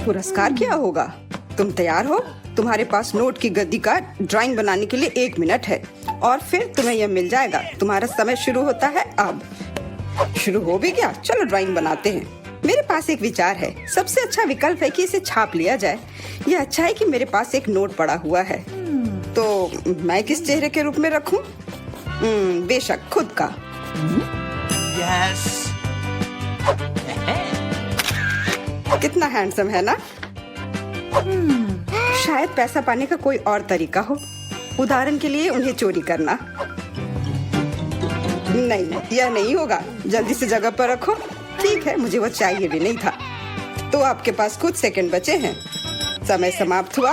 पुरस्कार क्या होगा? तुम तैयार हो? तुम्हारे पास नोट की गद्दी का ड्राइंग बनाने के लिए 1 मिनट है और फिर तुम्हें यह मिल जाएगा। तुम्हारा समय शुरू होता है अब। शुरू हो भी गया? चलो ड्राइंग बनाते हैं। मेरे पास एक विचार है। सबसे अच्छा विकल्प है कि इसे छाप लिया जाए। यह अच्छा है कि मेरे पास एक नोट पड़ा हुआ है। तो मैं किस चेहरे के रूप में रखूं? बेशक खुद का। यस। कितना हैंडसम है ना? शायद पैसा पाने का कोई और तरीका हो। उदाहरण के लिए उन्हें चोरी करना। नहीं, यह नहीं होगा। जल्दी से जगह पर रखो। ठीक है, मुझे वो चाहिए भी नहीं था। तो आपके पास कुछ सेकंड बचे हैं। समय समाप्त हुआ।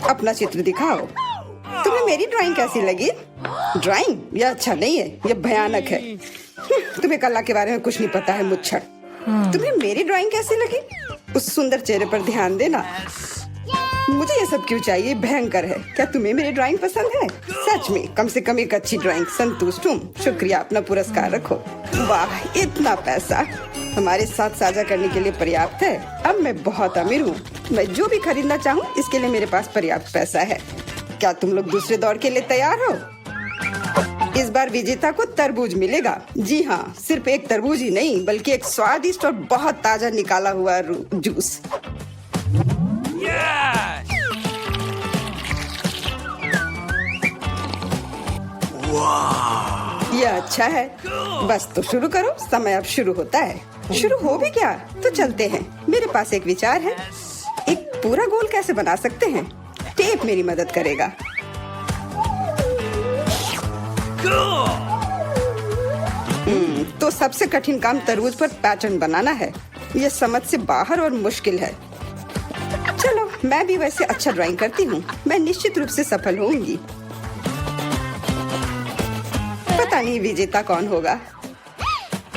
अपना चित्र दिखाओ। तुम्हें मेरी ड्राइंग कैसी लगी? ड्राइंग? यह अच्छा नहीं है, यह भयानक है। तुम्हें कला के बारे में कुछ नहीं पता है, मुच्छर। तुम्हें मेरी ड्राइंग कैसी लगी? उस सुंदर चेहरे पर ध्यान देना। मुझे ये सब क्यों चाहिए? भयंकर है। क्या तुम्हें मेरी ड्राइंग पसंद है? सच में, कम से कम एक अच्छी ड्राइंग। संतुष्ट हूँ। शुक्रिया, अपना पुरस्कार रखो। वाह, इतना पैसा हमारे साथ साझा करने के लिए पर्याप्त है। अब मैं बहुत अमीर हूँ। मैं जो भी खरीदना चाहूँ इसके लिए मेरे पास पर्याप्त पैसा है। क्या तुम लोग दूसरे दौर के लिए तैयार हो? इस बार विजेता को तरबूज मिलेगा। जी हाँ, सिर्फ एक तरबूज ही नहीं बल्कि एक स्वादिष्ट और बहुत ताजा निकाला हुआ जूस। यह अच्छा है। बस तो शुरू करो। समय अब शुरू होता है। शुरू हो भी गया? तो चलते हैं। मेरे पास एक विचार है। एक पूरा गोल कैसे बना सकते हैं? टेप मेरी मदद करेगा। तो सबसे कठिन काम तरबूज पर पैटर्न बनाना है। यह समझ से बाहर और मुश्किल है। चलो, मैं भी वैसे अच्छा ड्राइंग करती हूँ। मैं निश्चित रूप से सफल होंगी। पता नहीं विजेता कौन होगा।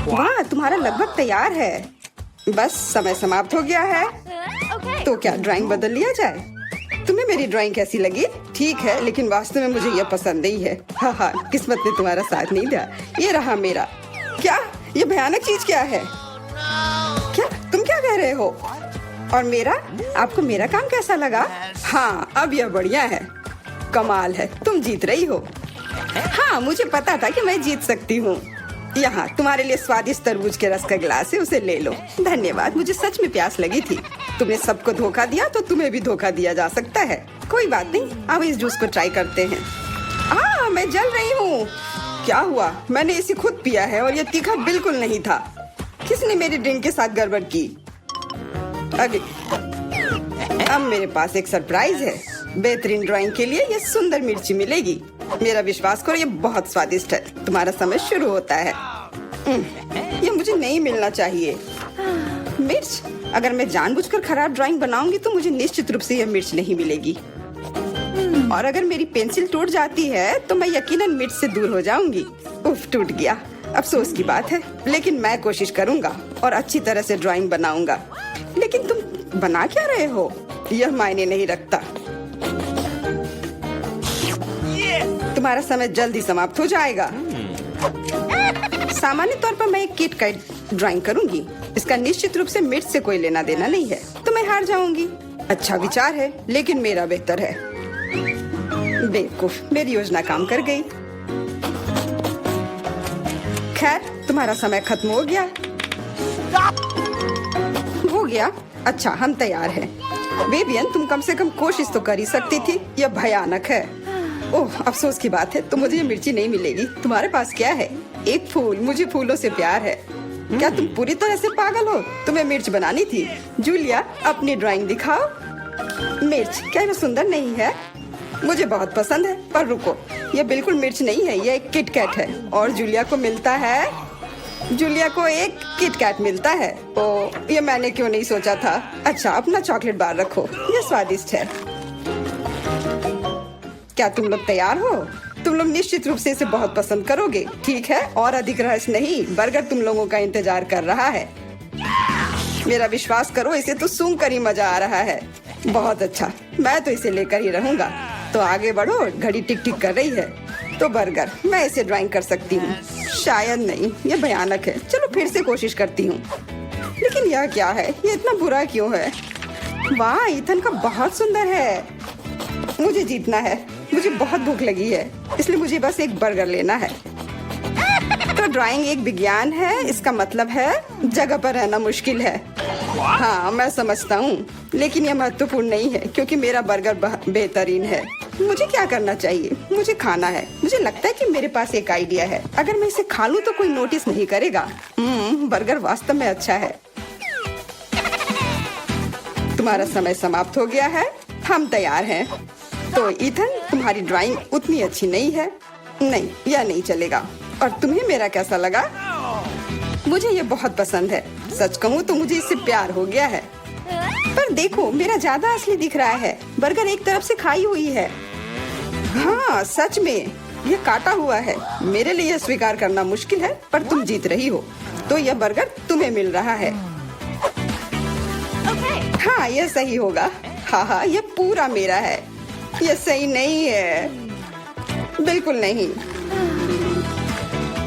वाह, तुम्हारा लगभग तैयार है। बस समय समाप्त हो गया है। तो क्या ड्राइंग बदल लिया जाए? तुम्हें मेरी ड्राइंग कैसी लगी? ठीक है, लेकिन वास्तव में मुझे यह पसंद नहीं है। हाँ, किस्मत ने तुम्हारा साथ नहीं दिया। ये रहा मेरा। क्या? ये भयानक चीज क्या है? क्या तुम क्या कह रहे हो? और मेरा? आपको मेरा काम कैसा लगा? हाँ, अब यह बढ़िया है। कमाल है, तुम जीत रही हो। हाँ, मुझे पता था कि मैं जीत सकती हूँ। यहाँ तुम्हारे लिए स्वादिष्ट तरबूज के रस का गिलास है, उसे ले लो। धन्यवाद, मुझे सच में प्यास लगी थी। तुमने सबको धोखा दिया तो तुम्हें भी धोखा दिया जा सकता है। कोई बात नहीं, अब इस जूस को ट्राई करते हैं। मैं जल रही हूँ। क्या हुआ? मैंने इसे खुद पिया है और यह तीखा बिल्कुल नहीं था। किसने मेरी ड्रिंक के साथ गड़बड़ की? अरे, अब मेरे पास एक सरप्राइज है। बेहतरीन ड्राइंग के लिए ये सुंदर मिर्ची मिलेगी। मेरा विश्वास करो, ये बहुत स्वादिष्ट है। तुम्हारा समय शुरू होता है। ये मुझे नहीं मिलना चाहिए। मिर्च? अगर मैं जानबूझकर खराब ड्राइंग बनाऊंगी तो मुझे निश्चित रूप से यह मिर्च नहीं मिलेगी। और अगर मेरी पेंसिल टूट जाती है तो मैं यकीनन मिर्च से दूर हो जाऊंगी। उफ, टूट गया। अफसोस की बात है, लेकिन मैं कोशिश करूंगा और अच्छी तरह से ड्राइंग बनाऊंगा। लेकिन तुम बना क्या रहे हो? यह मायने नहीं रखता। तुम्हारा समय जल्दी समाप्त हो जाएगा। सामान्य तौर पर मैं एक किट कैट ड्राइंग करूंगी। इसका निश्चित रूप से मिर्च से कोई लेना देना नहीं है, तो मैं हार जाऊंगी। अच्छा विचार है, लेकिन मेरा बेहतर है। बेवकूफ, मेरी योजना काम कर गई। खैर, तुम्हारा समय खत्म हो गया। हो गया? अच्छा, हम तैयार हैं। विवियन, तुम कम से कम कोशिश तो कर ही सकती थी। यह भयानक है। ओह, अफसोस की बात है, तो मुझे ये मिर्ची नहीं मिलेगी। तुम्हारे पास क्या है? एक फूल। मुझे फूलों से प्यार है। क्या तुम पूरी तरह से पागल हो? तुम्हें मिर्च बनानी थी। जूलिया, अपनी ड्राइंग दिखाओ। मिर्च? क्या यह सुंदर नहीं है? मुझे बहुत पसंद है, पर रुको, यह बिल्कुल मिर्च नहीं है, यह एक किटकैट है। और जूलिया को मिलता है। जूलिया को एक किटकैट मिलता है। ओ, ये मैंने क्यों नहीं सोचा था। अच्छा, अपना चॉकलेट बार रखो, यह स्वादिष्ट है। क्या तुम लोग तैयार हो? तुम लोग निश्चित रूप से इसे बहुत पसंद करोगे। ठीक है, और अधिक रहस्य नहीं, बर्गर तुम लोगों का इंतजार कर रहा है। मेरा विश्वास करो, इसे तो सूंघ कर ही मजा आ रहा है। बहुत अच्छा, मैं तो इसे लेकर ही रहूंगा। तो आगे बढ़ो, घड़ी टिक टिक कर रही है। तो बर्गर, मैं इसे ड्राइंग कर सकती हूँ। शायद नहीं, ये भयानक है। चलो फिर से कोशिश करती हूँ। लेकिन यह क्या है? ये इतना बुरा क्यों है? वाह, ईथन का बहुत सुंदर है। मुझे जीतना है। मुझे बहुत भूख लगी है, इसलिए मुझे बस एक बर्गर लेना है। तो ड्राइंग एक विज्ञान है, इसका मतलब है जगह पर रहना मुश्किल है। हाँ, मैं समझता हूँ, लेकिन यह महत्वपूर्ण नहीं है क्योंकि मेरा बर्गर बेहतरीन है। मुझे क्या करना चाहिए? मुझे खाना है। मुझे लगता है कि मेरे पास एक आइडिया है। अगर मैं इसे खा लूँ तो कोई नोटिस नहीं करेगा। बर्गर वास्तव में अच्छा है। तुम्हारा समय समाप्त हो गया है। हम तैयार हैं। तो ईथन, तुम्हारी ड्राइंग उतनी अच्छी नहीं है। नहीं, यह नहीं चलेगा। और तुम्हें मेरा कैसा लगा? मुझे ये बहुत पसंद है। सच कहूँ तो मुझे इससे प्यार हो गया है। पर देखो, मेरा ज्यादा असली दिख रहा है। बर्गर एक तरफ से खाई हुई है। हाँ, सच में ये काटा हुआ है। मेरे लिए यह स्वीकार करना मुश्किल है, पर तुम जीत रही हो, तो यह बर्गर तुम्हें मिल रहा है। हाँ, यह सही होगा। हाँ, यह पूरा मेरा है। यह सही नहीं है, बिल्कुल नहीं।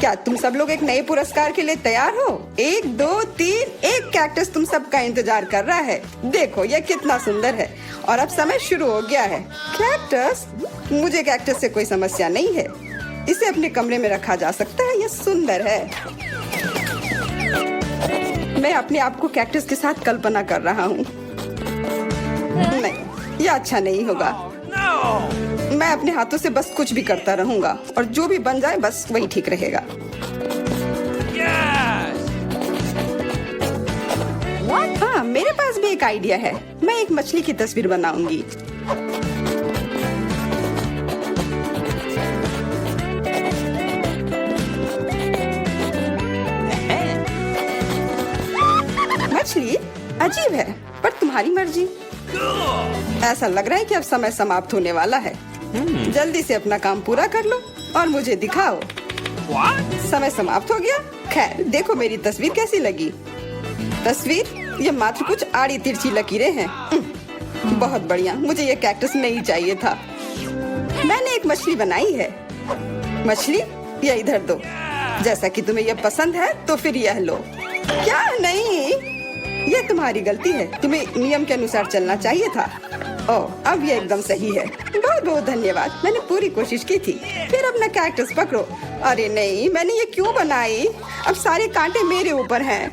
क्या तुम सब लोग एक नए पुरस्कार के लिए तैयार हो? 1, 2, 3, एक कैक्टस तुम सबका इंतजार कर रहा है। देखो, यह कितना सुंदर है। और अब समय शुरू हो गया है। कैक्टस? मुझे कैक्टस से कोई समस्या नहीं है। इसे अपने कमरे में रखा जा सकता है। यह सुंदर है। मैं अपने आप को कैक्टस के साथ कल्पना कर रहा हूँ। नहीं, यह अच्छा नहीं होगा। मैं अपने हाथों से बस कुछ भी करता रहूंगा और जो भी बन जाए बस वही ठीक रहेगा। हाँ, मेरे पास भी एक आइडिया है। मैं एक मछली की तस्वीर बनाऊंगी। मछली अजीब है, पर तुम्हारी मर्जी। ऐसा लग रहा है कि अब समय समाप्त होने वाला है। जल्दी से अपना काम पूरा कर लो और मुझे दिखाओ। समय समाप्त हो गया। खैर, देखो मेरी तस्वीर कैसी लगी। तस्वीर? ये मात्र कुछ आड़ी तिरछी लकीरें हैं। बहुत बढ़िया। मुझे ये कैक्टस नहीं चाहिए था। मैंने एक मछली बनाई है। मछली? यह इधर दो। जैसा कि तुम्हें यह पसंद है तो फिर यह लो। क्या? नहीं, यह तुम्हारी गलती है। तुम्हें नियम के अनुसार चलना चाहिए था। ओह, अब यह एकदम सही है। बहुत बहुत धन्यवाद। मैंने पूरी कोशिश की थी। फिर अपना कैक्टस पकड़ो। अरे नहीं, मैंने ये क्यों बनाई? अब सारे कांटे मेरे ऊपर हैं।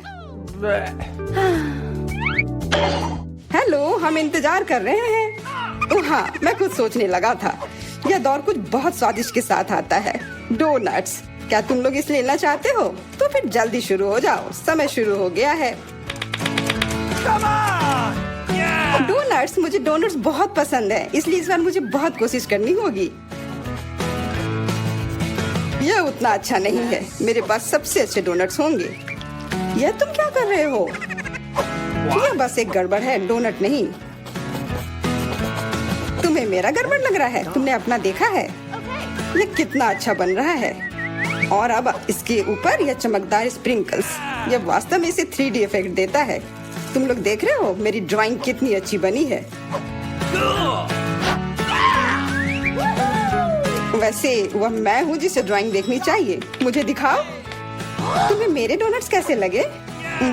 हेलो, हम इंतजार कर रहे हैं। ओह हाँ, मैं कुछ सोचने लगा था। यह दौर कुछ बहुत स्वादिष्ट के साथ आता है। डोनट्स। क्या तुम लोग इसे लेना चाहते हो? तो फिर जल्दी शुरू हो जाओ। समय शुरू हो गया है। डोनट्स? मुझे डोनट्स बहुत पसंद है, इसलिए इस बार मुझे बहुत कोशिश करनी होगी। यह उतना अच्छा नहीं है। मेरे पास सबसे अच्छे डोनट्स होंगे। यह तुम क्या कर रहे हो? यह बस एक गड़बड़ है, डोनट नहीं। तुम्हें मेरा गड़बड़ लग रहा है? तुमने अपना देखा है? यह कितना अच्छा बन रहा है। और अब इसके ऊपर यह चमकदार स्प्रिंकल्स, यह वास्तव में इसे 3D इफेक्ट देता है। तुम लोग देख रहे हो मेरी ड्राइंग कितनी अच्छी बनी है। वैसे वह मैं हूँ जिसे ड्राइंग देखनी चाहिए। मुझे दिखाओ। तुम्हें मेरे डोनट्स कैसे लगे?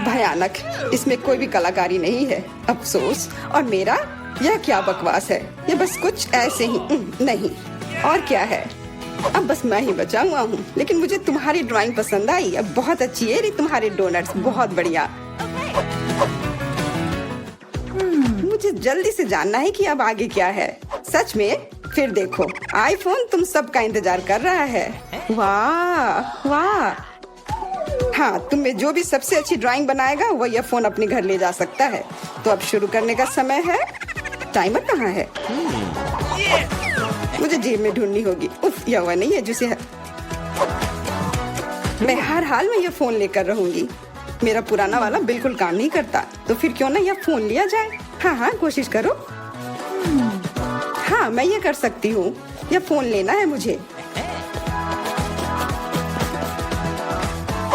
भयानक। इसमें कोई भी कलाकारी नहीं है। अफसोस। और मेरा? यह क्या बकवास है। यह बस कुछ ऐसे ही नहीं। और क्या है? अब बस मैं ही बचा हुआ हूँ। लेकिन मुझे तुम्हारी ड्राइंग पसंद आई। अब बहुत अच्छी है तुम्हारे डोनट्स। बहुत बढ़िया। मुझे जल्दी से जानना है कि अब आगे क्या है। सच में? फिर देखो, आईफोन तुम सबका इंतजार कर रहा है। वाह वाह। हाँ, तुम में जो भी सबसे अच्छी ड्राइंग बनाएगा वह यह फोन अपने घर ले जा सकता है। तो अब शुरू करने का समय है। टाइमर कहाँ है? मुझे जेब में ढूंढनी होगी। उफ, यह वह नहीं है जिसे मैं हर हाल में यह फोन लेकर रहूंगी। मेरा पुराना वाला बिल्कुल काम नहीं करता, तो फिर क्यों ना यह फोन लिया जाए। हाँ, कोशिश करो। हाँ, मैं ये कर सकती हूँ। यह फोन लेना है मुझे।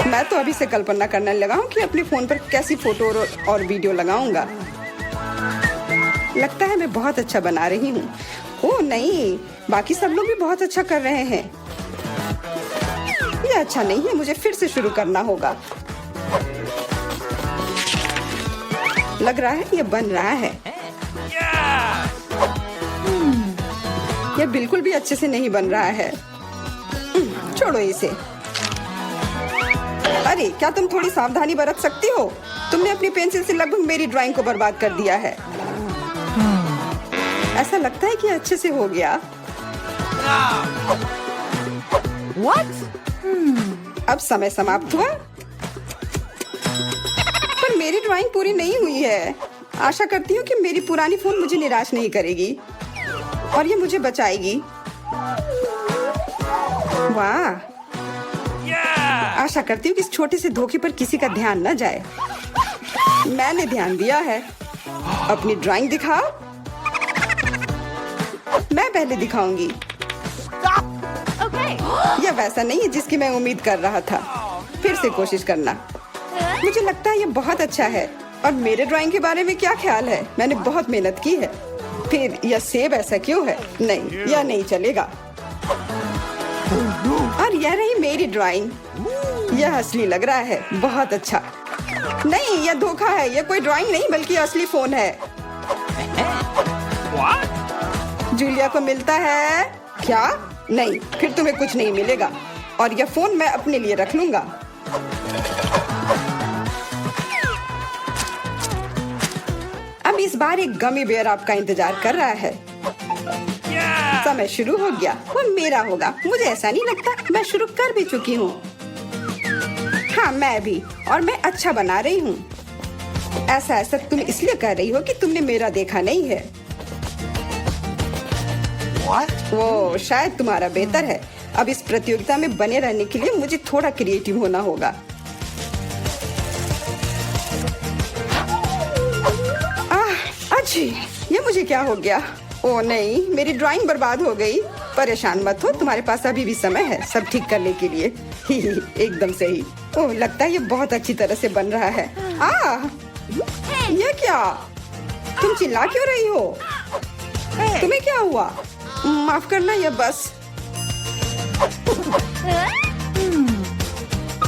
मैं तो अभी से कल्पना करने लगा हूँ कि अपने फोन पर कैसी फोटो और वीडियो लगाऊंगा। लगता है मैं बहुत अच्छा बना रही हूँ। ओह नहीं, बाकी सब लोग भी बहुत अच्छा कर रहे हैं। यह अच्छा नहीं है। मुझे फिर से शुरू करना होगा। लग रहा है यह बन रहा है। यह बिल्कुल भी अच्छे से नहीं बन रहा है। छोड़ो इसे। अरे क्या तुम थोड़ी सावधानी बरत सकती हो? तुमने अपनी पेंसिल से लगभग मेरी ड्राइंग को बर्बाद कर दिया है। ऐसा लगता है कि अच्छे से हो गया। What? अब समय समाप्त हुआ, पर मेरी ड्राइंग पूरी नहीं हुई है। आशा करती हूँ कि मेरी पुरानी फोन मुझे निराश नहीं करेगी और ये मुझे बचाएगी। वाह, आशा करती हूँ कि इस छोटे से धोखे पर किसी का ध्यान न जाए। मैंने ध्यान दिया है। अपनी ड्राइंग दिखाओ। मैं पहले दिखाऊंगी। यह वैसा नहीं है जिसकी मैं उम्मीद कर रहा था। फिर से कोशिश करना। मुझे लगता है यह बहुत अच्छा है। और मेरे ड्राइंग के बारे में क्या ख्याल है? मैंने बहुत मेहनत की है। फिर यह सेब ऐसा क्यों है? नहीं, यह नहीं चलेगा। और यह रही मेरी ड्राइंग। यह असली लग रहा है। बहुत अच्छा। नहीं, यह धोखा है। यह कोई ड्राइंग नहीं बल्कि असली फोन है। जूलिया को मिलता है क्या? नहीं, फिर तुम्हें कुछ नहीं मिलेगा। और यह फोन मैं अपने लिए रख लूंगा। अब इस बार एक गमी बेयर आपका इंतजार कर रहा है। समय शुरू हो गया। वो मेरा होगा। मुझे ऐसा नहीं लगता। मैं शुरू कर भी चुकी हूँ। हाँ, मैं भी। और मैं अच्छा बना रही हूँ। ऐसा तुम इसलिए कर रही हो कि तुमने मेरा देखा नहीं है। वो शायद तुम्हारा बेहतर है। अब इस प्रतियोगिता में बने रहने के लिए मुझे थोड़ा क्रिएटिव होना होगा। अच्छी, ये मुझे क्या हो गया? ओ नहीं, मेरी ड्राइंग बर्बाद हो गई। परेशान मत हो, तुम्हारे पास अभी भी समय है सब ठीक करने के लिए। एकदम सही। ओह, लगता है ये बहुत अच्छी तरह से बन रहा है। ये क्या? तुम चिल्ला क्यों रही हो? तुम्हें क्या हुआ? माफ करना, ये बस।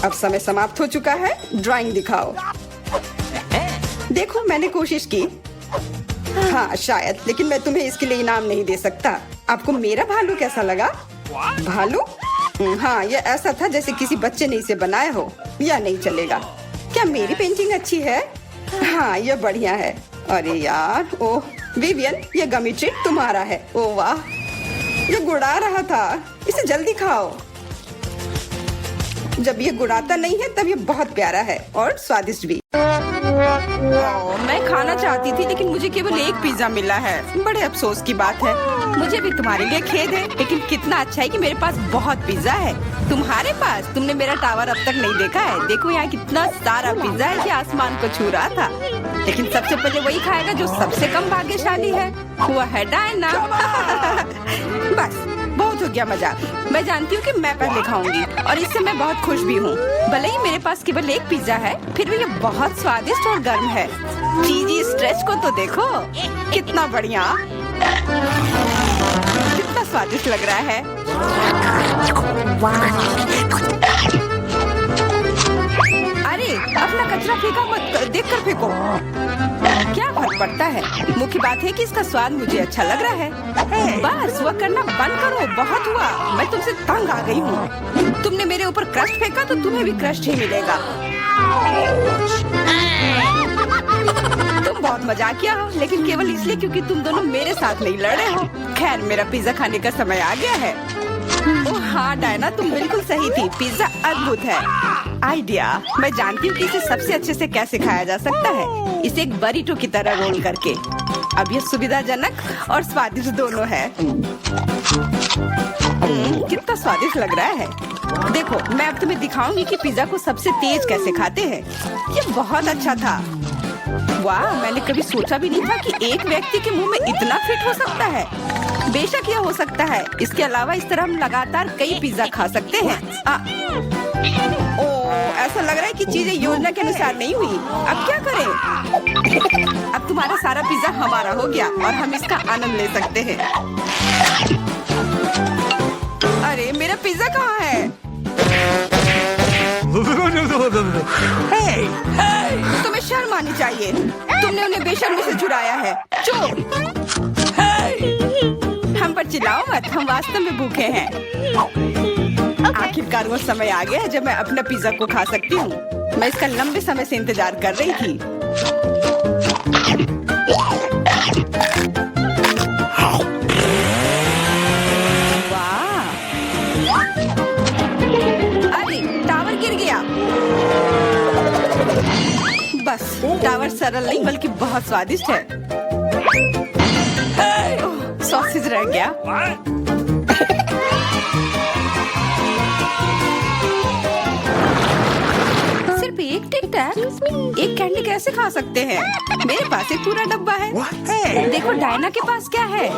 अब समय समाप्त हो चुका है। ड्राइंग दिखाओ। देखो, मैंने कोशिश की। हाँ शायद, लेकिन मैं तुम्हें इसके लिए इनाम नहीं दे सकता। आपको मेरा भालू कैसा लगा? भालू? हाँ, यह ऐसा था जैसे किसी बच्चे ने इसे बनाया हो। यह नहीं चलेगा। क्या मेरी पेंटिंग अच्छी है? हाँ, यह बढ़िया है। अरे यार, ओह विवियन, यह गमी ट्रीट तुम्हारा है। ओह वाह, यह गुड़ा रहा था। इसे जल्दी खाओ। जब ये गुड़ाता नहीं है तब ये बहुत प्यारा है और स्वादिष्ट भी। मैं खाना चाहती थी लेकिन मुझे केवल एक पिज्जा मिला है। बड़े अफसोस की बात है। मुझे भी तुम्हारे लिए खेद है, लेकिन कितना अच्छा है कि मेरे पास बहुत पिज्जा है। तुम्हारे पास? तुमने मेरा टावर अब तक नहीं देखा है। देखो यहाँ कितना सारा पिज्जा है कि आसमान को छू रहा था। लेकिन सबसे पहले वही खाएगा जो सबसे कम भाग्यशाली है। वो है डायना। बस बहुत हो गया मजाक। मैं जानती हूँ कि मैं पहले खाऊंगी और इससे मैं बहुत खुश भी हूँ। भले ही मेरे पास केवल एक पिज्जा है, फिर भी ये बहुत स्वादिष्ट और गर्म है। चीजी स्ट्रेच को तो देखो, कितना बढ़िया, कितना स्वादिष्ट लग रहा है। अरे अपना कचरा फेंका मत, देखकर फेंको। क्या फर्क पड़ता है? मुख्य बात है कि इसका स्वाद मुझे अच्छा लग रहा है। बस वह करना बंद करो। बहुत हुआ, मैं तुमसे तंग आ गई हूँ। तुमने मेरे ऊपर क्रस्ट फेंका तो तुम्हें भी क्रस्ट ही मिलेगा। तुम बहुत मजाकिया हो, लेकिन केवल इसलिए क्योंकि तुम दोनों मेरे साथ नहीं लड़े हो। खैर, मेरा पिज्जा खाने का समय आ गया है। ओह हाँ डायना, तुम बिल्कुल सही थी। पिज्जा अद्भुत है। आइडिया, मैं जानती हूँ कि इसे सबसे अच्छे से कैसे खाया जा सकता है। इसे एक बरीटो की तरह रोल करके। अब यह सुविधाजनक और स्वादिष्ट दोनों है। कितना स्वादिष्ट लग रहा है। देखो, मैं अब तुम्हें दिखाऊंगी कि पिज्जा को सबसे तेज कैसे खाते हैं। ये बहुत अच्छा था। वाह, मैंने कभी सोचा भी नहीं था कि एक व्यक्ति के मुंह में इतना फिट हो सकता है। बेशक यह हो सकता है। इसके अलावा इस तरह हम लगातार कई पिज्जा खा सकते हैं। ऐसा लग रहा है कि चीजें योजना के अनुसार नहीं हुई। अब क्या करें? अब तुम्हारा सारा पिज्जा हमारा हो गया और हम इसका आनंद ले सकते हैं। अरे मेरा पिज्जा कहाँ है? तुम्हें शर्म आनी चाहिए। तुमने उन्हें बेशर्मी से चुराया है। चोर! हम पर पर चिल्लाओ मत, हम वास्तव में भूखे हैं। आखिरकार वो समय आ गया जब मैं अपना पिज्जा को खा सकती हूँ। मैं इसका लंबे समय से इंतजार कर रही थी। वाह! अरे टावर गिर गया। बस टावर सरल नहीं बल्कि बहुत स्वादिष्ट है। सॉसेज रह गया। सिर्फ एक टिक टैक, एक कैंडी कैसे खा सकते हैं? मेरे पास एक पूरा डब्बा है। देखो डायना के पास क्या है।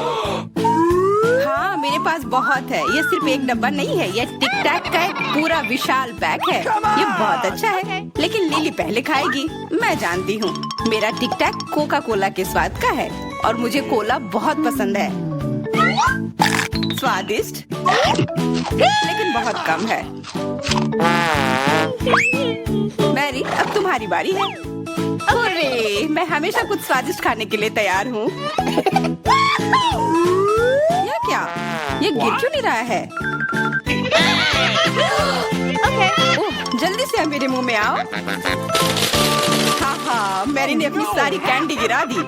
हाँ मेरे पास बहुत है। ये सिर्फ एक डब्बा नहीं है, ये टिक टैक का एक पूरा विशाल पैक है। ये बहुत अच्छा है, लेकिन लिली पहले खाएगी। मैं जानती हूँ मेरा टिक टैक कोका कोला के स्वाद का है और मुझे कोला बहुत पसंद है। स्वादिष्ट लेकिन बहुत कम है। मैरी अब तुम्हारी बारी है। अरे मैं हमेशा कुछ स्वादिष्ट खाने के लिए तैयार हूँ। यह क्या? ये गिर क्यों नहीं रहा है? ओह, जल्दी से मेरे मुंह में आओ। हाँ, मैरी ने अपनी सारी कैंडी गिरा दी।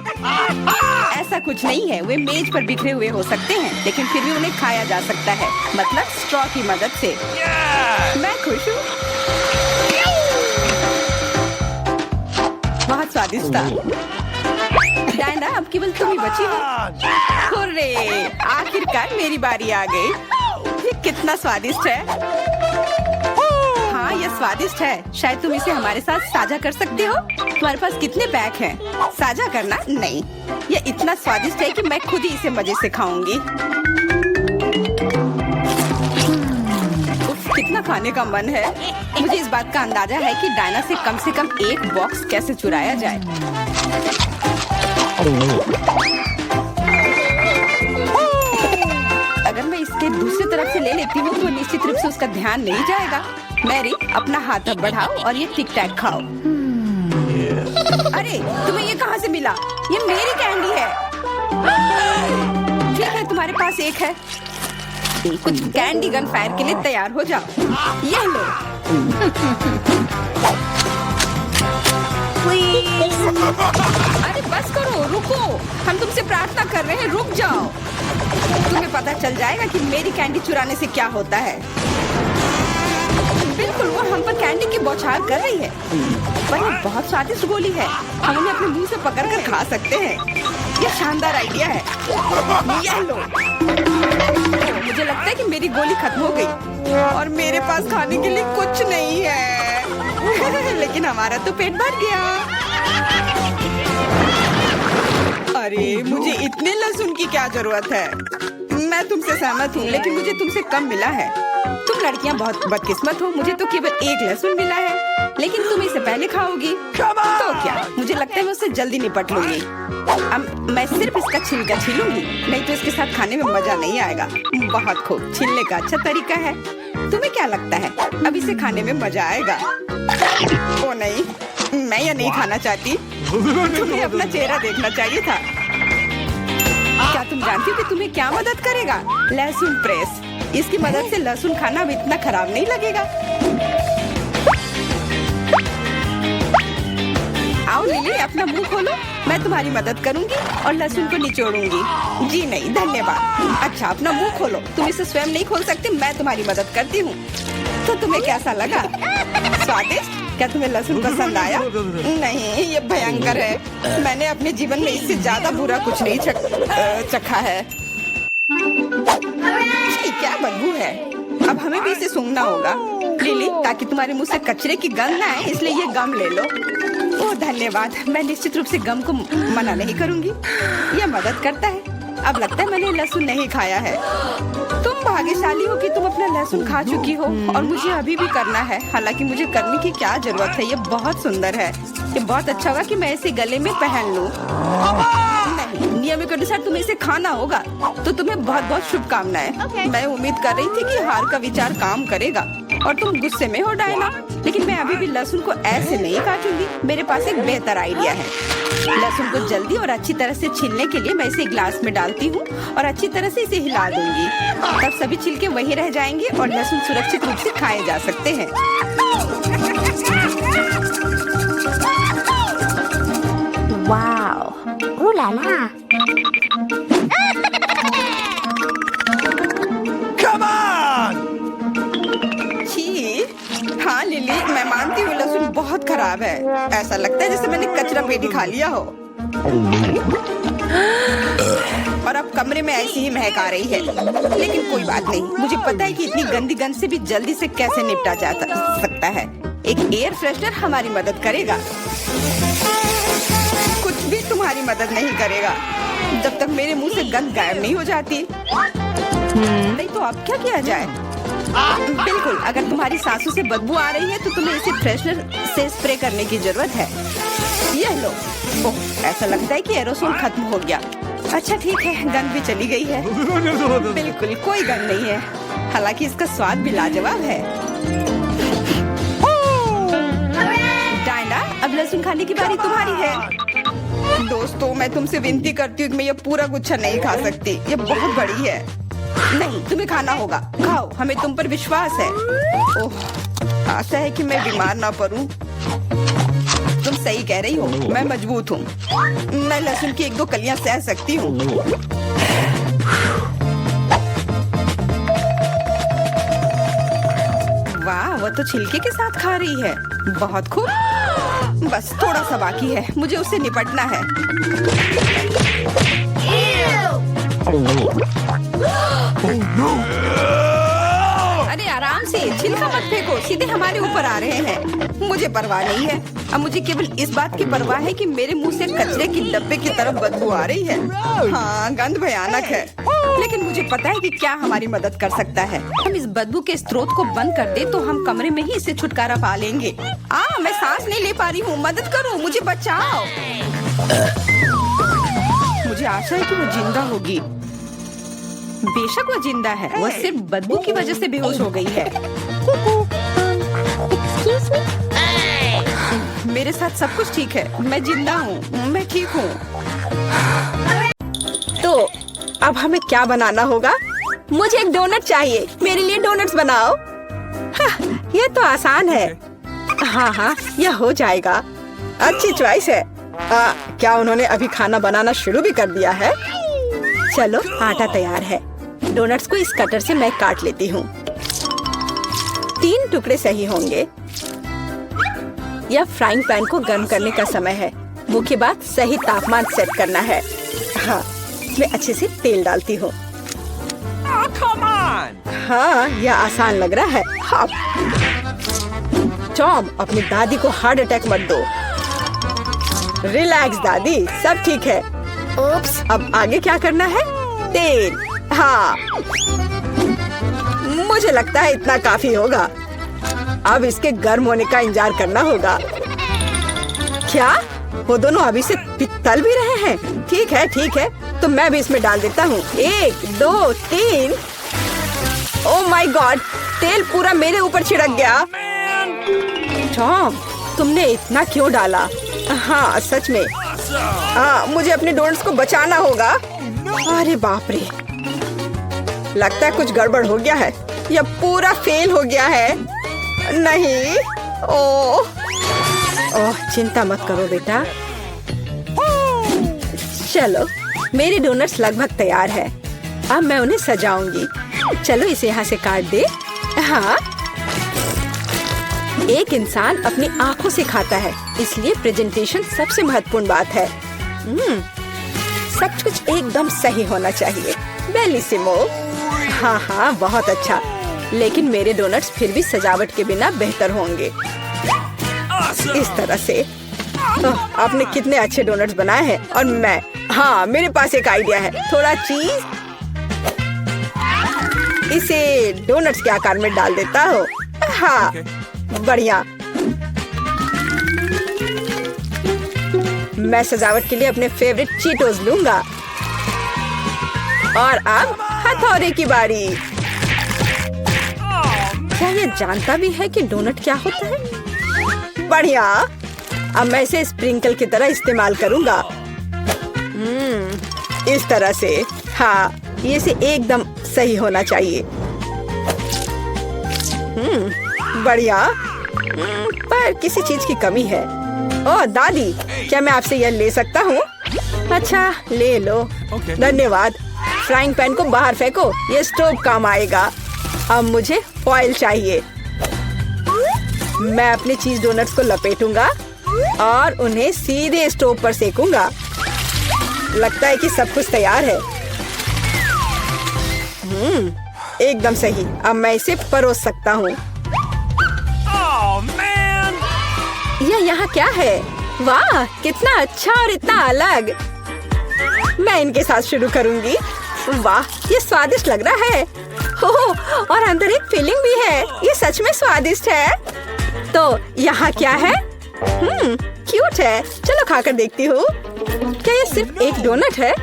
ऐसा कुछ नहीं है, वे मेज पर बिखरे हुए हो सकते हैं, लेकिन फिर भी उन्हें खाया जा सकता है, मतलब स्ट्रॉ की मदद से। मैं खुश हूँ। बहुत स्वादिष्ट था। डायना अब केवल तुम ही बची हो। हुर्रे! आखिरकार मेरी बारी आ गई। ये कितना स्वादिष्ट है। हाँ यह स्वादिष्ट है। शायद तुम इसे हमारे साथ साझा कर सकते हो। तुम्हारे पास कितने पैक हैं? साझा करना नहीं। यह इतना स्वादिष्ट है कि मैं खुद ही इसे मजे से खाऊंगी। उफ, कितना खाने का मन है। मुझे इस बात का अंदाजा है कि डायना से कम एक बॉक्स कैसे चुराया जाए। अगर मैं इसके दूसरी तरफ से ले लेती हूँ तो निश्चित रूप से उसका ध्यान नहीं जाएगा। मैरी अपना हाथ अब बढ़ाओ और ये टिक टैक खाओ। अरे तुम्हें ये कहाँ से मिला? ये मेरी कैंडी है। ठीक है तुम्हारे पास एक है। कुछ कैंडी गन फायर के लिए तैयार हो जाओ। ये लो। अरे बस करो, रुको। हम तुमसे प्रार्थना कर रहे हैं, रुक जाओ। तुम्हें पता चल जाएगा कि मेरी कैंडी चुराने से क्या होता है। बिल्कुल वो हम पर कैंडी की बौछार कर रही है। पर ये बहुत स्वादिष्ट गोली है। हम उन्हें अपने मुंह से पकड़कर खा सकते हैं। ये शानदार आइडिया है। ये लो। मुझे लगता है कि मेरी गोली खत्म हो गई और मेरे पास खाने के लिए कुछ नहीं है। लेकिन हमारा तो पेट भर गया। अरे मुझे इतने लहसुन की क्या जरूरत है? मैं तुमसे सहमत हूँ, लेकिन मुझे तुमसे कम मिला है। तुम लड़कियाँ बहुत बदकिस्मत हो। मुझे तो केवल एक लहसुन मिला है, लेकिन तुम इसे पहले खाओगी तो क्या? मुझे लगता है मैं उससे जल्दी निपट लूंगी। अब मैं सिर्फ इसका छिलका छीलूंगी, नहीं तो इसके साथ खाने में मजा नहीं आएगा। बहुत खूब, छीलने का अच्छा तरीका है। तुम्हें क्या लगता है अब इसे खाने में मजा आएगा? ओ नहीं, मैं यह नहीं खाना चाहती। तुम्हें अपना चेहरा देखना चाहिए था। क्या तुम जानती हो कि तुम्हें क्या मदद करेगा? लहसुन प्रेस। इसकी मदद से लहसुन खाना अब इतना खराब नहीं लगेगा। आओ लिली, अपना मुंह खोलो। मैं तुम्हारी मदद करूंगी और लहसुन को निचोड़ूंगी। जी नहीं, धन्यवाद। अच्छा, अपना मुंह खोलो। तुम इसे स्वयं नहीं खोल सकते, मैं तुम्हारी मदद करती हूँ। तो तुम्हें कैसा लगा? स्वादिष्ट? क्या तुम्हें लहसुन पसंद आया? नहीं, ये भयंकर है। मैंने अपने जीवन में इससे ज्यादा बुरा कुछ नहीं चखा है। क्या बदबू है। अब हमें भी इसे सूंघना होगा लिली, ताकि तुम्हारे मुंह से कचरे की गंध ना आए, इसलिए ये गम ले लो। ओह धन्यवाद। मैं निश्चित रूप से गम को मना नहीं करूंगी। यह मदद करता है। अब लगता है मैंने लहसुन नहीं खाया है। तुम भाग्यशाली हो कि तुम अपना लहसुन खा चुकी हो और मुझे अभी भी करना है। हालांकि मुझे करने की क्या जरूरत है, ये बहुत सुंदर है। ये बहुत अच्छा होगा कि मैं इसे गले में पहन लूं। नहीं, नियम के अनुसार तुम्हें इसे खाना होगा। तो तुम्हें बहुत बहुत शुभकामनाएं। मैं उम्मीद कर रही थी कि हार का विचार काम करेगा। और तुम गुस्से में हो डायना। लेकिन मैं अभी भी लहसुन को ऐसे नहीं काटूंगी। मेरे पास एक बेहतर आइडिया है। लहसुन को जल्दी और अच्छी तरह से छीलने के लिए मैं इसे ग्लास में डालती हूँ और अच्छी तरह से इसे हिला दूंगी। तब सभी छिलके वहीं रह जाएंगे और लहसुन सुरक्षित रूप से खाए जा सकते हैं। Wow. Ooh la la. Come on! छी, हाँ लिली, मैं मानती हूँ लहसुन बहुत खराब है। ऐसा लगता है जैसे मैंने कचरा पेटी खा लिया हो। और अब कमरे में ऐसी ही महक आ रही है। लेकिन कोई बात नहीं, मुझे पता है कि इतनी गंदी गंध से भी जल्दी से कैसे निपटा जा सकता है। एक एयर फ्रेशनर हमारी मदद करेगा। कुछ भी तुम्हारी मदद नहीं करेगा जब तक मेरे मुंह से गंध गायब नहीं हो जाती। नहीं तो अब क्या किया जाए? बिल्कुल, अगर तुम्हारी सांसों से बदबू आ रही है तो तुम्हें इसे फ्रेशनर से स्प्रे करने की जरूरत है। यह लो। ओह, ऐसा लगता है कि एरोसोल खत्म हो गया। अच्छा ठीक है, गंध भी चली गई है। बिल्कुल कोई गंध नहीं है, हालांकि इसका स्वाद भी लाजवाब है। डायना, अब लहसुन खाने की बारी तुम्हारी है। दोस्तों, मैं तुमसे विनती करती हूँ कि मैं ये पूरा गुच्छा नहीं खा सकती। ये बहुत बड़ी है। नहीं, तुम्हें खाना होगा। खाओ, हमें तुम पर विश्वास है। ओह, आशा है कि मैं बीमार ना पड़ूं। तुम सही कह रही हो, मैं मजबूत हूँ। मैं लहसुन की 1-2 कलियां सह सकती हूँ। वाह, वो तो छिलके के साथ खा रही है। बहुत खूब। बस थोड़ा सा बाकी है, मुझे उससे निपटना है। अरे आराम से, छिलका मत फेंको, सीधे हमारे ऊपर आ रहे हैं। मुझे परवाह नहीं है। अब मुझे केवल इस बात की परवाह है कि मेरे मुंह से कचरे की डब्बे की तरफ बदबू आ रही है। हाँ, गंध भयानक है, लेकिन मुझे पता है कि क्या हमारी मदद कर सकता है। हम इस बदबू के स्रोत को बंद कर दे तो हम कमरे में ही इससे छुटकारा पा लेंगे। मैं सांस नहीं ले पा रही हूँ, मदद करो, मुझे बचाओ। मुझे आशा है कि वो जिंदा होगी। बेशक वो जिंदा है, वो सिर्फ बदबू की वजह से बेहोश हो गई है। Excuse me? मेरे साथ सब कुछ ठीक है, मैं जिंदा हूँ, मैं ठीक हूँ। तो अब हमें क्या बनाना होगा? मुझे एक डोनट चाहिए। मेरे लिए डोनट्स बनाओ। ये तो आसान है। हाँ, यह हो जाएगा। अच्छी चॉइस है। क्या उन्होंने अभी खाना बनाना शुरू भी कर दिया है? चलो, आटा तैयार है। डोनट्स को इस कटर से मैं काट लेती हूँ। 3 टुकड़े सही होंगे। यह फ्राइंग पैन को गर्म करने का समय है। मुख्य बात, सही तापमान सेट करना है। हाँ, मैं अच्छे से तेल डालती हूँ। Come on! हाँ, यह आसान लग रहा है। हाँ। टॉम, अपनी दादी को हार्ट अटैक मत दो। रिलैक्स दादी, सब ठीक है। Oops. अब आगे क्या करना है? तेल। हाँ, मुझे लगता है इतना काफी होगा। अब इसके गर्म होने का इंतजार करना होगा। क्या वो दोनों अभी से तल भी रहे हैं? ठीक है, तो मैं भी इसमें डाल देता हूँ। 1, 2, 3। ओह माय गॉड, तेल पूरा मेरे ऊपर छिड़क गया। टॉम, तुमने इतना क्यों डाला? हाँ, सच में। मुझे अपने डोनट्स को बचाना होगा। अरे बाप रे, लगता है कुछ गड़बड़ हो गया है। यह पूरा फेल हो गया है। नहीं, ओह, चिंता मत करो बेटा। चलो, मेरे डोनट्स लगभग तैयार है। अब मैं उन्हें सजाऊंगी। चलो, इसे यहाँ से काट दे। हाँ, एक इंसान अपनी आंखों से खाता है, इसलिए प्रेजेंटेशन सबसे महत्वपूर्ण बात है। सब कुछ एकदम सही होना चाहिए। बेलिसिमो। हाँ, बहुत अच्छा। लेकिन मेरे डोनट्स फिर भी सजावट के बिना बेहतर होंगे। इस तरह से। आपने कितने अच्छे डोनट्स बनाए हैं। और मैं, मेरे पास एक आइडिया है। थोड़ा चीज इसे डोनट्स के आकार में डाल देता हूँ। हाँ, बढ़िया। मैं सजावट के लिए अपने फेवरेट चीटोस लूंगा। और अब हथौड़े की बारी। क्या ये जानता भी है कि डोनट क्या होता है? बढ़िया, अब मैं इसे स्प्रिंकल की तरह इस्तेमाल करूंगा। इस तरह से। हाँ, ये से एकदम सही होना चाहिए। बढ़िया। पर किसी चीज की कमी है। ओह दादी, क्या मैं आपसे यह ले सकता हूँ? अच्छा, ले लो। धन्यवाद। फ्राइंग पैन को बाहर फेंको, ये स्टोव काम आएगा। अब मुझे फॉइल चाहिए। मैं अपने चीज डोनट्स को लपेटूंगा और उन्हें सीधे स्टोव पर सेकूंगा। लगता है कि सब कुछ तैयार है। एकदम सही। अब मैं इसे परोस सकता हूँ। Oh, man! यह यहाँ क्या है? वाह, कितना अच्छा और इतना अलग। मैं इनके साथ शुरू करूंगी। वाह, ये स्वादिष्ट लग रहा है। ओह, और अंदर एक फिलिंग भी है। ये सच में स्वादिष्ट है। तो यहाँ क्या है? क्यूट है। चलो खाकर देखती हूँ। क्या ये सिर्फ एक डोनट है?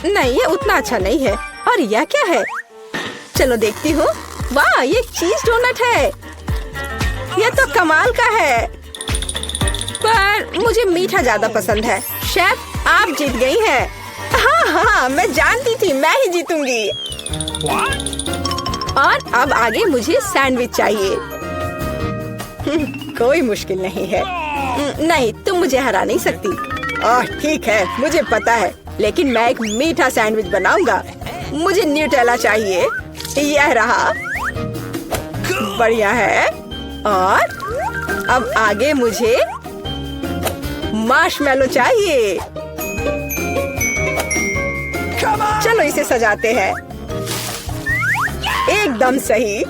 नहीं, ये उतना अच्छा नहीं है। और यह क्या है? चलो देखती हूँ। वाह, ये चीज डोनट है। यह तो कमाल का है। पर मुझे मीठा ज्यादा पसंद है। शेफ, आप जीत गई हैं। हाँ, मैं जानती थी मैं ही जीतूंगी। और अब आगे मुझे सैंडविच चाहिए। कोई मुश्किल नहीं है। नहीं, तुम मुझे हरा नहीं सकती। ठीक है, मुझे पता है, लेकिन मैं एक मीठा सैंडविच बनाऊंगा। मुझे न्यूटेला चाहिए। यह रहा। बढ़िया है। और अब आगे मुझे मार्शमैलो चाहिए। चलो इसे सजाते हैं। एकदम सही।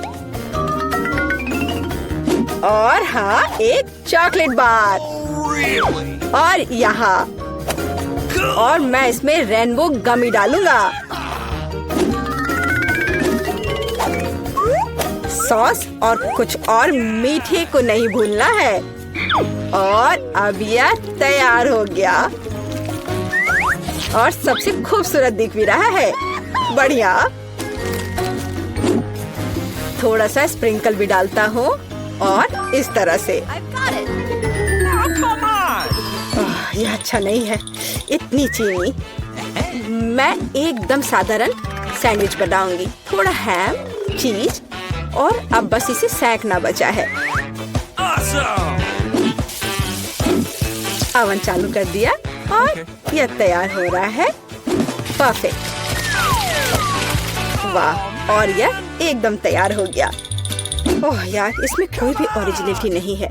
और हाँ, एक चॉकलेट बार। और यहाँ। और मैं इसमें रेनबो गमी डालूंगा। सॉस और कुछ और मीठे को नहीं भूलना है। और अब यह तैयार हो गया। और सबसे खूबसूरत दिख भी रहा है। बढ़िया। थोड़ा सा स्प्रिंकल भी डालता हूँ और इस तरह से। यह अच्छा नहीं है, इतनी चीनी। मैं एकदम साधारण सैंडविच बनाऊंगी। थोड़ा हैम, चीज और अब बस इसे सेकना बचा है। ओवन चालू कर दिया और यह तैयार हो रहा है। परफेक्ट। वाह, और यह एकदम तैयार हो गया। ओह यार, इसमें कोई भी ओरिजिनलिटी नहीं है।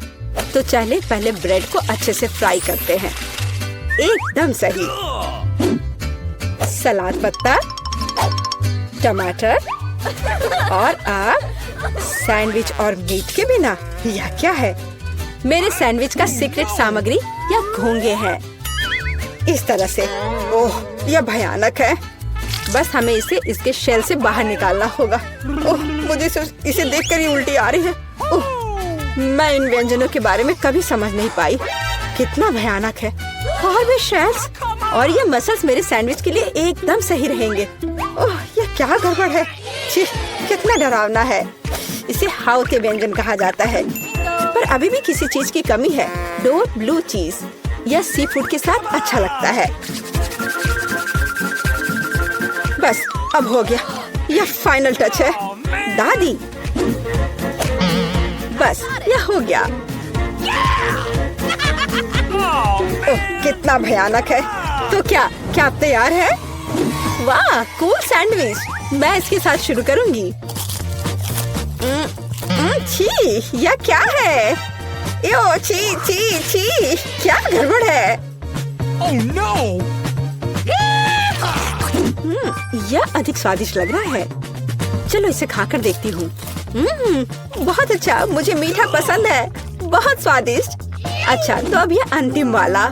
तो चले पहले ब्रेड को अच्छे से फ्राई करते हैं। एकदम सही। सलाद पत्ता, टमाटर और आप सैंडविच और मीट के बिना यह क्या है? मेरे सैंडविच का सीक्रेट सामग्री या घोंगे हैं। इस तरह से। ओह, यह भयानक है। बस हमें इसे इसके शेल से बाहर निकालना होगा। ओह, मुझे इसे देखकर ही उल्टी आ रही है। ओह, मैं इन व्यंजनों के बारे में कभी समझ नहीं पाई। कितना भयानक है। और भी शेल्स और ये मसल्स मेरे सैंडविच के लिए एकदम सही रहेंगे। ओह, यह क्या गड़बड़ है। छी, कितना डरावना है। इसे हाउ के व्यंजन कहा जाता है। पर अभी भी किसी चीज की कमी है। डोर ब्लू चीज। यह सी फूड के साथ अच्छा लगता है। बस, अब हो गया। यह फाइनल टच है। दादी, बस यह हो गया। ओह, कितना भयानक है। तो क्या आप तैयार है? वाह, कूल सैंडविच। मैं इसके साथ शुरू करूंगी। छी, यह क्या है? यो, छी छी छी, क्या गड़बड़ है? Oh no! यह अधिक स्वादिष्ट लग रहा है। चलो इसे खाकर देखती हूँ। बहुत अच्छा, मुझे मीठा पसंद है। बहुत स्वादिष्ट। अच्छा, तो अब यह अंतिम वाला।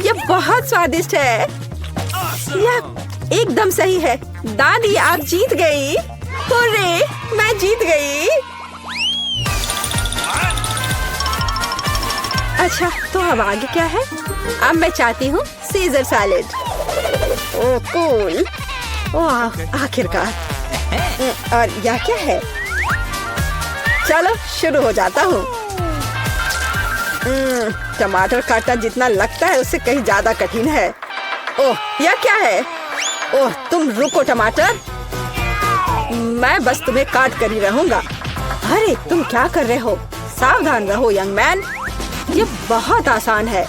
यह बहुत स्वादिष्ट है। यह एकदम सही है। दादी, आप जीत गई। हुर्रे, मैं जीत गई। अच्छा, तो अब आगे क्या है? अब मैं चाहती हूँ सीजर सैलेड। ओह कूल। वाह, आखिरकार। और यह क्या है? चलो शुरू हो जाता हूँ। टमाटर काटना जितना लगता है उससे कहीं ज्यादा कठिन है। ओह, यह क्या है? ओह, तुम रुको टमाटर, मैं बस तुम्हें काट कर ही रहूंगा। अरे तुम क्या कर रहे हो? सावधान रहो यंग मैन, ये बहुत आसान है।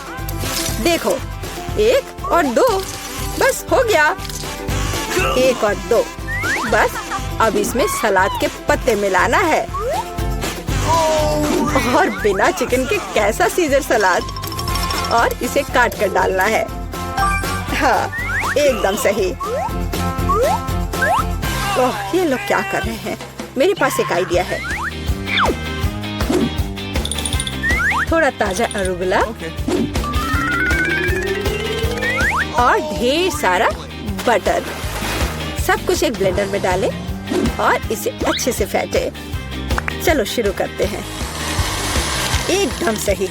देखो, 1 और 2, बस हो गया। 1 और 2, बस अब इसमें सलाद के पत्ते मिलाना है। और बिना चिकन के कैसा सीजर सलाद, और इसे काट कर डालना है। हाँ, एकदम सही। ओह, ये लोग क्या कर रहे हैं? मेरे पास एक आइडिया है। थोड़ा ताजा अरुगुला और ढेर सारा बटर, सब कुछ एक ब्लेंडर में डालें और इसे अच्छे से फेंटे। चलो शुरू करते हैं। एकदम सही।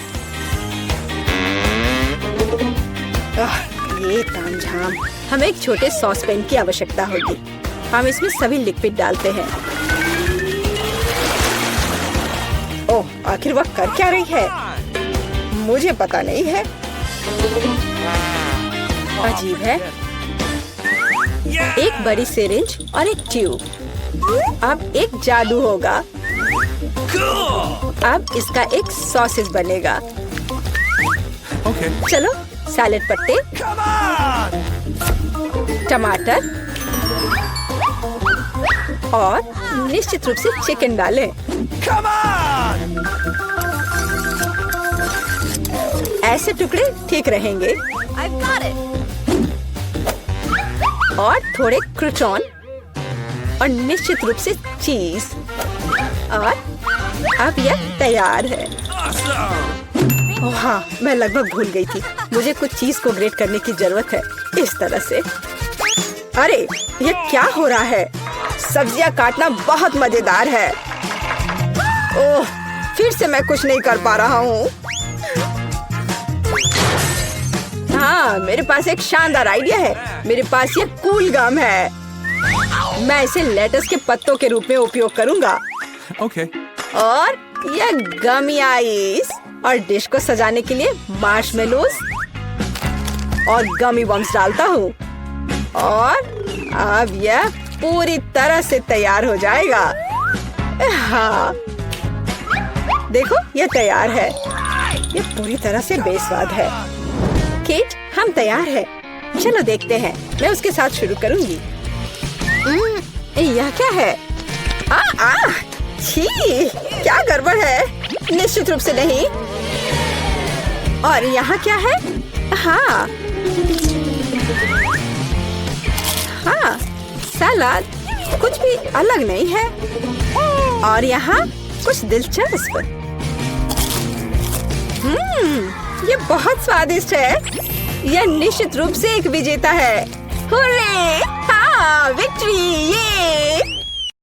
ये तामझाम। हमें एक छोटे सॉस पैन की आवश्यकता होगी। हम इसमें सभी लिक्विड डालते हैं। ओह, आखिर वह कर क्या रही है? मुझे पता नहीं है। अजीब है। एक बड़ी सिरिंज और एक ट्यूब। अब एक जादू होगा। अब इसका एक सॉसेज बनेगा। चलो, सैलेड पत्ते, टमाटर और निश्चित रूप से चिकन डालें। ऐसे टुकड़े ठीक रहेंगे। और थोड़े क्रूटॉन और निश्चित रूप से चीज। और अब यह तैयार है। ओह हाँ, मैं लगभग भूल गई थी। मुझे कुछ चीज को ग्रेट करने की जरूरत है। इस तरह से। अरे, ये क्या हो रहा है? सब्जियां काटना बहुत मजेदार है। ओह, फिर से मैं कुछ नहीं कर पा रहा हूँ। हाँ, मेरे पास एक शानदार आइडिया है। मेरे पास ये कूल गम है। मैं इसे लेटस के पत्तों के रूप में उपयोग करूंगा। Okay. और ये गमी आइस, और डिश को सजाने के लिए मार्शमेलोस और गमी बम्स डालता हूँ। और अब यह पूरी तरह से तैयार हो जाएगा। हाँ, देखो, यह तैयार है। यह पूरी तरह से बेस्वाद है। केट, हम तैयार हैं। चलो देखते हैं। मैं उसके साथ शुरू करूंगी। यह क्या है? छी, क्या गड़बड़ है? निश्चित रूप से नहीं। और यहाँ क्या है? हाँ, सलाद कुछ भी अलग नहीं है। और यहाँ कुछ दिलचस्प। ये बहुत स्वादिष्ट है। यह निश्चित रूप से एक विजेता है। हुर्रे! हाँ, विक्ट्री! ये